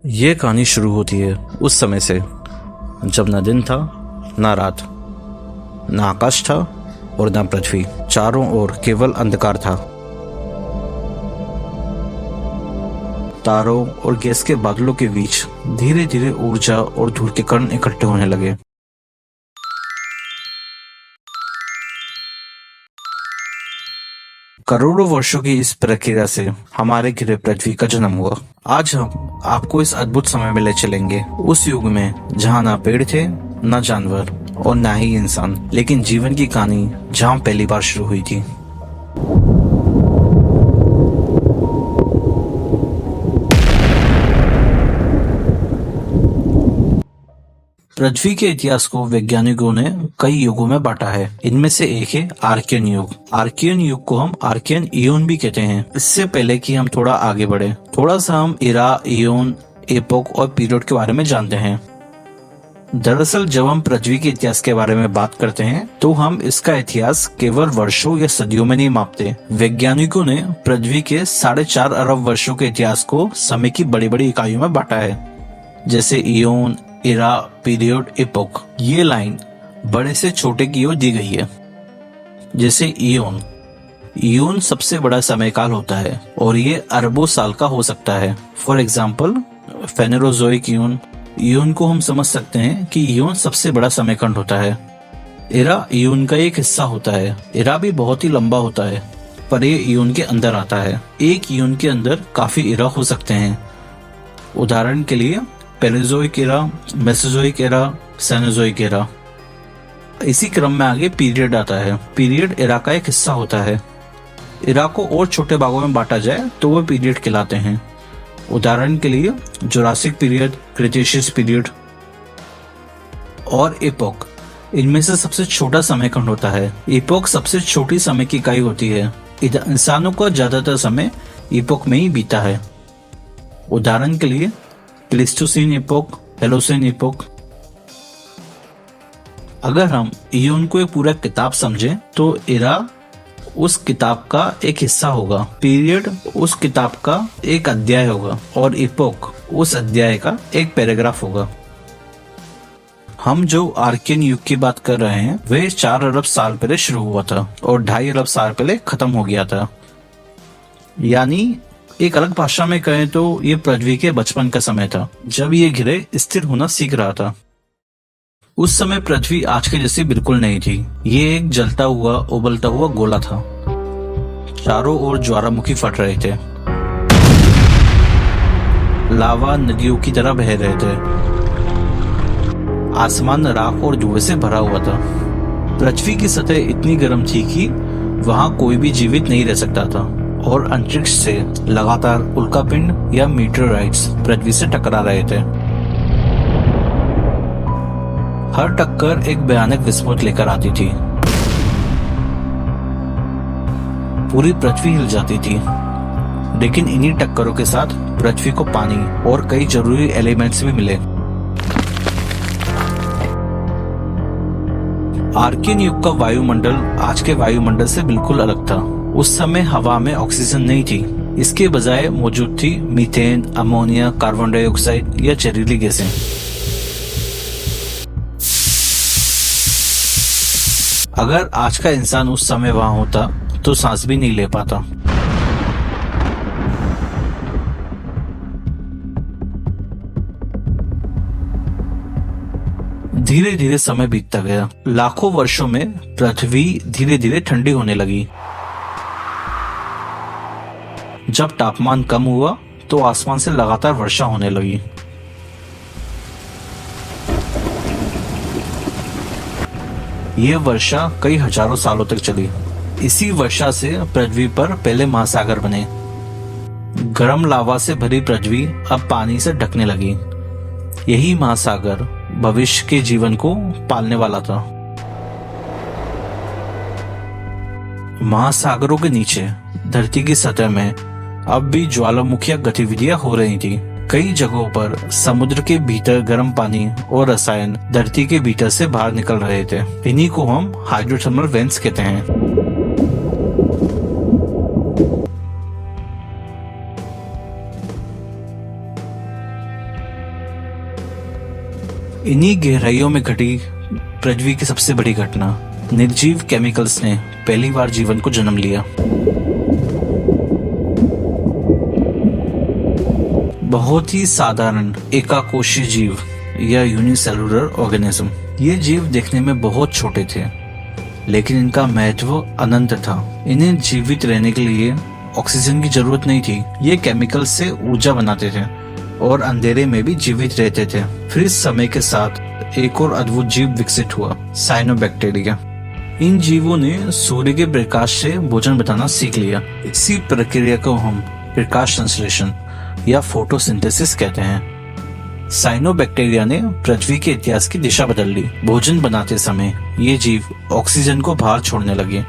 ये कहानी शुरू होती है उस समय से जब न दिन था न रात, न आकाश था और न पृथ्वी। चारों ओर केवल अंधकार था। तारों और गैस के बादलों के बीच धीरे धीरे ऊर्जा और धूल के कण इकट्ठे होने लगे। करोड़ों वर्षों की इस प्रक्रिया से हमारे ग्रह पृथ्वी का जन्म हुआ। आज हम आपको इस अद्भुत समय में ले चलेंगे, उस युग में जहाँ ना पेड़ थे, ना जानवर और ना ही इंसान, लेकिन जीवन की कहानी जहाँ पहली बार शुरू हुई थी। पृथ्वी के इतिहास को वैज्ञानिकों ने कई युगों में बांटा है। इनमें से एक है आर्कियन युग। आर्कियन युग को हम आर्कियन इयोन भी कहते हैं। इससे पहले कि हम थोड़ा आगे बढ़े, थोड़ा सा हम इरा, इयोन, एपोक और पीरियड के बारे में जानते हैं। दरअसल जब हम पृथ्वी के इतिहास के बारे में बात करते हैं तो हम इसका इतिहास केवल वर्षों या सदियों में नहीं मापते। वैज्ञानिकों ने पृथ्वी के 4.5 अरब वर्षों के इतिहास को समय की बड़ी बड़ी इकाइयों में बांटा है, जैसे इयोन, इरा, पीरियड, एपोक। ये लाइन बड़े से छोटे की ओर दी गई है। जैसे इयोन, इयोन सबसे बड़ा समय काल होता है और ये अरबों साल का हो सकता है। For example phanerozoic eon. Eon को हम समझ सकते हैं कि इयोन सबसे बड़ा समय खंड होता है। इरा इयोन का एक हिस्सा होता है। इरा भी बहुत ही लंबा होता है, पर ये इयोन के अंदर आता है। एक इयोन के अंदर काफी इरा हो सकते हैं। उदाहरण के लिए paleozoic era, mesozoic era, cenozoic era. इसी क्रम में आगे पीरियड आता है। पीरियड एरा का एक हिस्सा होता है। एरा को और छोटे भागों में बांटा जाए तो वो पीरियड कहलाते हैं। उदाहरण के लिए जुरासिक पीरियड, क्रेटेशियस पीरियड और एपोक। इनमें से सबसे छोटा समय खंड होता है। एपोक सबसे छोटी समय की इकाई होती है। इंसानों का ज्यादातर समय एपोक में ही बीता है। उदाहरण के लिए प्लेस्टोसीन एपोक, हेलोसीन एपोक। अगर हम इयोन को एक पूरा किताब समझें तो एरा उस किताब का एक हिस्सा होगा, पीरियड उस किताब का एक अध्याय होगा और एपोक उस अध्याय का एक पैराग्राफ होगा। हम जो आर्कियन युग की बात कर रहे हैं वह 4 अरब साल पहले शुरू हुआ था और 2.5 अरब साल पहले खत्म हो गया था। यानी एक अलग भाषा में कहें तो ये पृथ्वी के बचपन का समय था, जब ये ग्रह स्थिर होना सीख रहा था। उस समय पृथ्वी आज के जैसी बिल्कुल नहीं थी। ये एक जलता हुआ, उबलता हुआ गोला था। चारों ओर ज्वालामुखी फट रहे थे। लावा नदियों की तरह बह रहे थे। आसमान राख और धुएं से भरा हुआ था। पृथ्वी की सतह इतनी गर्म थी कि वहां कोई भी जीवित नहीं रह सकता था और अंतरिक्ष से लगातार उल्कापिंड या मीटेओराइट्स पृथ्वी से टकरा रहे थे। हर टक्कर एक भयानक विस्फोट लेकर आती थी। पूरी पृथ्वी हिल जाती थी। लेकिन इन्हीं टक्करों के साथ पृथ्वी को पानी और कई जरूरी एलिमेंट्स भी मिले। आर्कियन युग का वायुमंडल आज के वायुमंडल से बिल्कुल अलग था। उस समय हवा में ऑक्सीजन नहीं थी। इसके बजाय मौजूद थी मीथेन, अमोनिया, कार्बन डाइऑक्साइड या जहरीली गैसें। अगर आज का इंसान उस समय वहां होता तो सांस भी नहीं ले पाता। धीरे धीरे समय बीतता गया। लाखों वर्षों में पृथ्वी धीरे धीरे ठंडी होने लगी। जब तापमान कम हुआ तो आसमान से लगातार वर्षा होने लगी। यह वर्षा कई हजारों सालों तक चली। इसी वर्षा से पृथ्वी पर पहले महासागर बने। गर्म लावा से भरी पृथ्वी अब पानी से ढकने लगी। यही महासागर भविष्य के जीवन को पालने वाला था। महासागरों के नीचे धरती की सतह में अब भी ज्वालामुखी गतिविधियां हो रही थी। कई जगहों पर समुद्र के भीतर गर्म पानी और रसायन धरती के भीतर से बाहर निकल रहे थे। इन्हीं को हम हाइड्रोथर्मल वेंट्स कहते हैं। इन्हीं गहराइयों में घटी पृथ्वी की सबसे बड़ी घटना। निर्जीव केमिकल्स ने पहली बार जीवन को जन्म लिया। बहुत ही साधारण एकाकोशीय जीव या यूनिसेलुलर ऑर्गेनिज्म। ये जीव देखने में बहुत छोटे थे, लेकिन इनका महत्व अनंत था। इन्हें जीवित रहने के लिए ऑक्सीजन की जरूरत नहीं थी। ये केमिकल से ऊर्जा बनाते थे और अंधेरे में भी जीवित रहते थे। फिर समय के साथ एक और अद्भुत जीव विकसित हुआ, साइनोबैक्टीरिया। इन जीवों ने सूर्य के प्रकाश से भोजन बनाना सीख लिया। इसी प्रक्रिया को हम प्रकाश संश्लेषण या फोटोसिंथेसिस कहते हैं। साइनोबैक्टीरिया ने पृथ्वी के इतिहास की दिशा बदल ली। भोजन बनाते समय ये जीव ऑक्सीजन को बाहर छोड़ने लगे।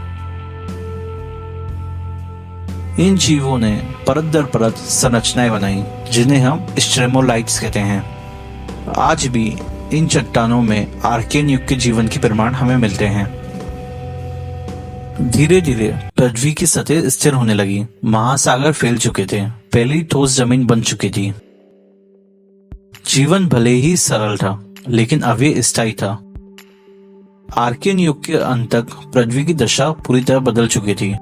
इन जीवों ने परत दर परत संरचनाएं बनाई, जिन्हें हम स्ट्रेमोलाइट्स कहते हैं। आज भी इन चट्टानों में आर्कियन युग के जीवन के प्रमाण हमें मिलते हैं। धीरे धीरे पृथ्वी की सतह स्थिर होने लगी। महासागर फैल चुके थे, पहली ठोस जमीन बन चुकी थी। जीवन भले ही सरल था, लेकिन अब ये स्थायी था। आर्कियन युग के अंत तक पृथ्वी की दशा पूरी तरह बदल चुकी थी।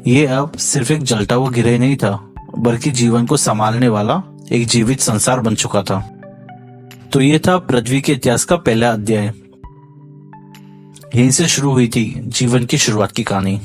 ये अब सिर्फ एक जलता हुआ गिरह नहीं था, बल्कि जीवन को संभालने वाला एक जीवित संसार बन चुका था। तो ये था पृथ्वी के इतिहास का पहला अध्याय। यहीं से शुरू हुई थी जीवन की शुरुआत की कहानी।